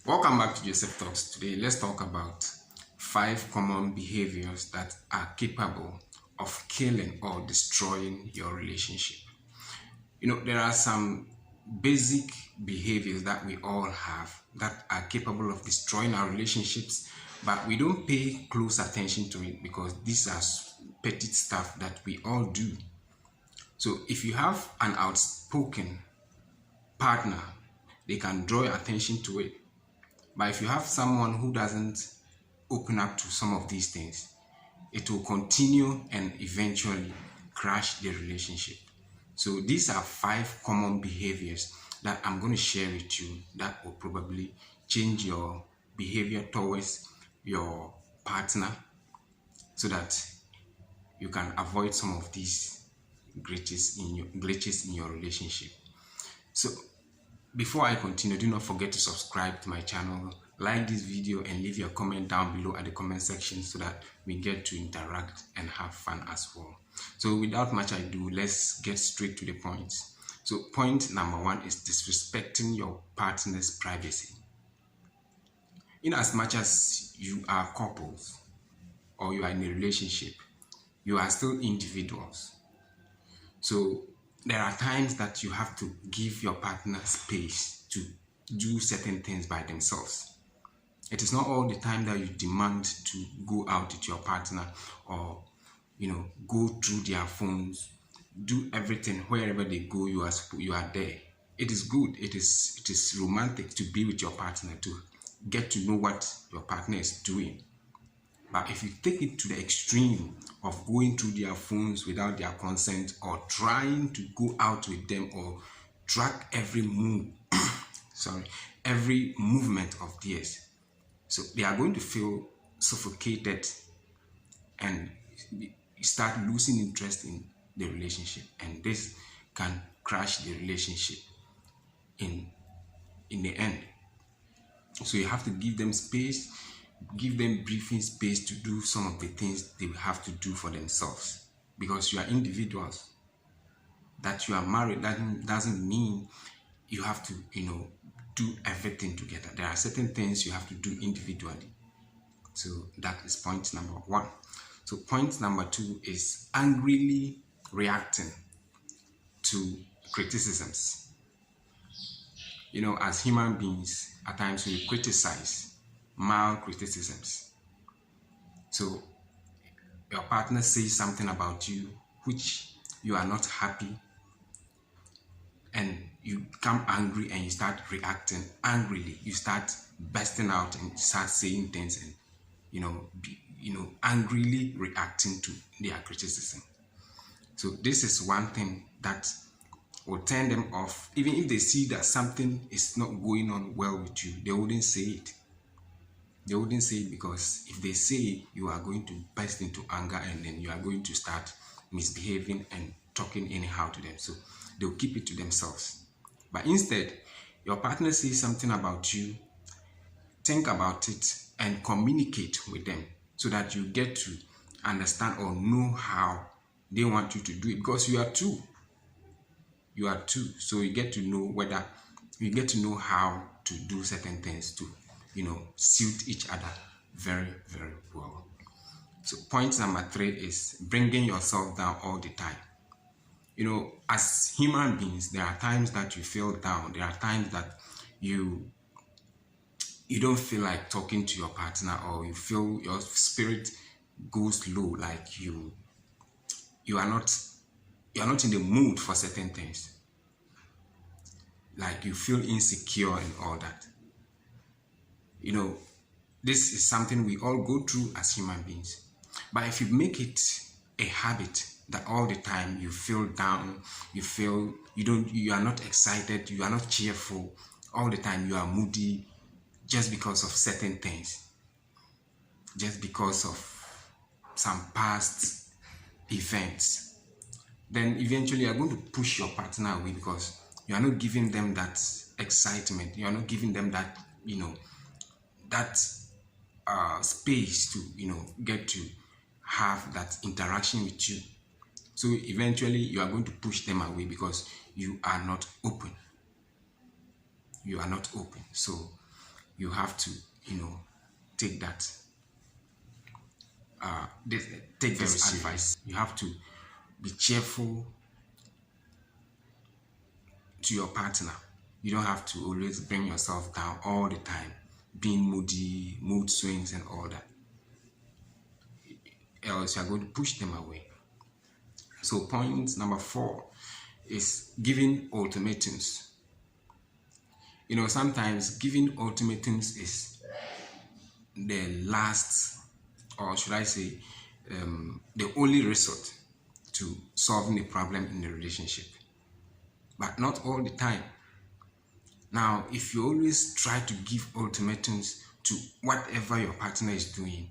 Welcome back to Joseph Talks. Today, let's talk about 5 common behaviors that are capable of killing or destroying your relationship. There are some basic behaviors that we all have that are capable of destroying our relationships, but we don't pay close attention to it because these are petty stuff that we all do. So, if you have an outspoken partner, they can draw your attention to it. But if you have someone who doesn't open up to some of these things, it will continue and eventually crash the relationship. So these are 5 common behaviors that I'm going to share with you that will probably change your behavior towards your partner so that you can avoid some of these glitches in your relationship. So before I continue, do not forget to subscribe to my channel, like this video, and leave your comment down below at the comment section so that we get to interact and have fun as well. So without much ado, let's get straight to the point. So point number 1 is disrespecting your partner's privacy. In as much as you are couples or you are in a relationship, you are still individuals. So there are times that you have to give your partner space to do certain things by themselves. It is not all the time that you demand to go out with your partner or go through their phones, do everything. Wherever they go, you are there. It is good, it is romantic to be with your partner, to get to know what your partner is doing. But if you take it to the extreme of going through their phones without their consent, or trying to go out with them or track every every movement of theirs, so they are going to feel suffocated and start losing interest in the relationship, and this can crash the relationship in the end. So you have to give them space, give them breathing space to do some of the things they will have to do for themselves, because you are individuals. That you are married, that doesn't mean you have to do everything together. There are certain things you have to do individually. So that is point number 1. So point number 2 is angrily reacting to criticisms. As human beings, at times we criticize, mild criticisms. So your partner says something about you which you are not happy, and you become angry and you start reacting angrily. You start bursting out and start saying things and angrily reacting to their criticism. So this is one thing that will turn them off. Even if they see that something is not going on well with you, they wouldn't say it. They wouldn't say it, because if they say it, you are going to burst into anger, and then you are going to start misbehaving and talking anyhow to them. So they'll keep it to themselves. But instead, your partner says something about you, think about it and communicate with them so that you get to understand or know how they want you to do it, because you are two. So you get to know how to do certain things to suit each other very, very well. So point number 3 is bringing yourself down all the time. As human beings, there are times that you feel down. There are times that you don't feel like talking to your partner, or you feel your spirit goes low, like you are not in the mood for certain things, like you feel insecure and all that. This is something we all go through as human beings. But if you make it a habit that all the time you feel down, you are not excited, you are not cheerful, all the time you are moody, just because of certain things, just because of some past events, then eventually you are going to push your partner away, because you are not giving them that excitement, you are not giving them that that space to get to have that interaction with you. So eventually you are going to push them away because you are not open. So you have to, take that, take this advice. You have to be cheerful to your partner. You don't have to always bring yourself down all the time, being moody, mood swings, and all that. Else, you're going to push them away. So, point number 4 is giving ultimatums. Sometimes giving ultimatums is the last, or should I say, the only resort to solving a problem in a relationship, but not all the time. Now, if you always try to give ultimatums to whatever your partner is doing,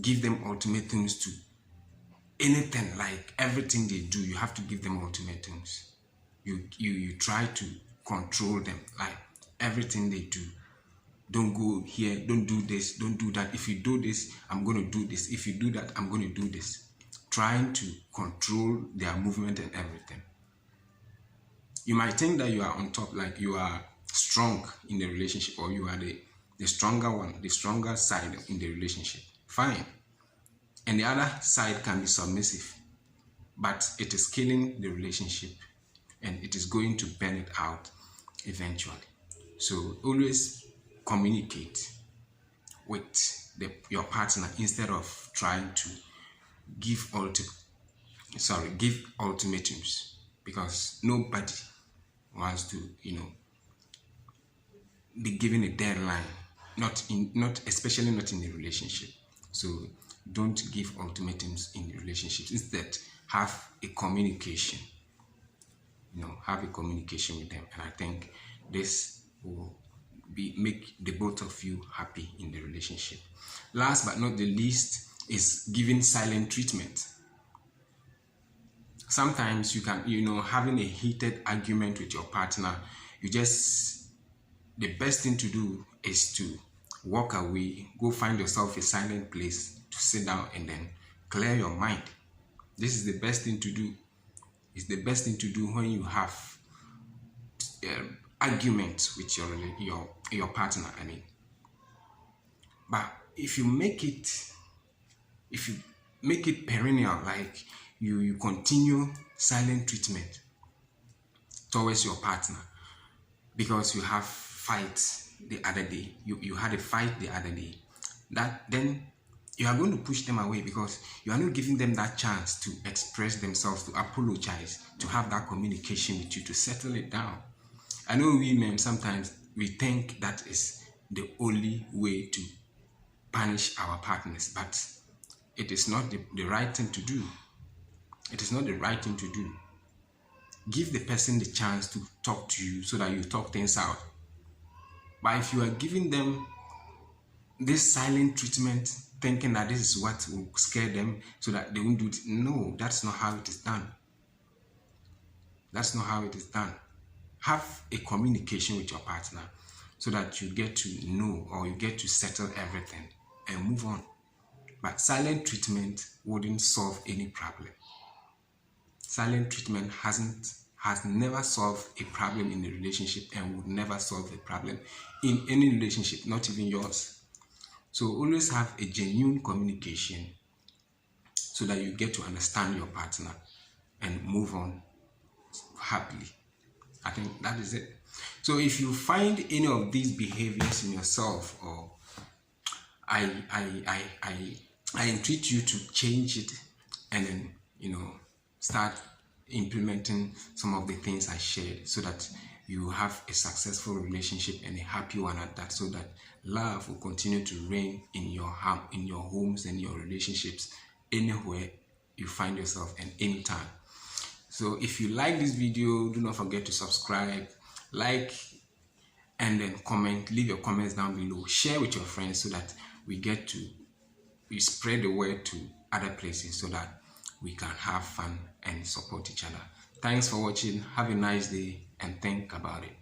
give them ultimatums to anything, like everything they do, you have to give them ultimatums. You try to control them, like everything they do. Don't go here, don't do this, don't do that. If you do this, I'm going to do this. If you do that, I'm going to do this. Trying to control their movement and everything. You might think that you are on top, like you are strong in the relationship, or you are the stronger one, the stronger side in the relationship. Fine. And the other side can be submissive, but it is killing the relationship and it is going to burn it out eventually. So always communicate with your partner instead of trying to give ultimatums, because nobody wants to be given a deadline, especially not in a relationship. So don't give ultimatums in relationships. Instead, have a communication. Have a communication with them, and I think this will make the both of you happy in the relationship. Last but not the least is giving silent treatment. Sometimes you can, having a heated argument with your partner, the best thing to do is to walk away, go find yourself a silent place to sit down and then clear your mind. This is the best thing to do. It's the best thing to do when you have arguments with your partner. But if you make it perennial, like you continue silent treatment towards your partner because you have fights the other day, you had a fight the other day, then you are going to push them away because you are not giving them that chance to express themselves, to apologize, to have that communication with you, to settle it down. I know we men, sometimes we think that is the only way to punish our partners, but it is not the right thing to do. It is not the right thing to do. Give the person the chance to talk to you so that you talk things out. But if you are giving them this silent treatment, thinking that this is what will scare them so that they won't do it, no, that's not how it is done. That's not how it is done. Have a communication with your partner so that you get to know, or you get to settle everything and move on. But silent treatment wouldn't solve any problem. Silent treatment has never solved a problem in a relationship and would never solve a problem in any relationship, not even yours. So always have a genuine communication so that you get to understand your partner and move on happily. I think that is it. So if you find any of these behaviors in yourself, or I entreat you to change it and then start implementing some of the things I shared so that you have a successful relationship and a happy one at that, so that love will continue to reign in your homes and your relationships anywhere you find yourself and anytime. So if you like this video, do not forget to subscribe, like, and then comment. Leave your comments down below. Share with your friends so that we spread the word to other places so that we can have fun and support each other. Thanks for watching. Have a nice day and think about it.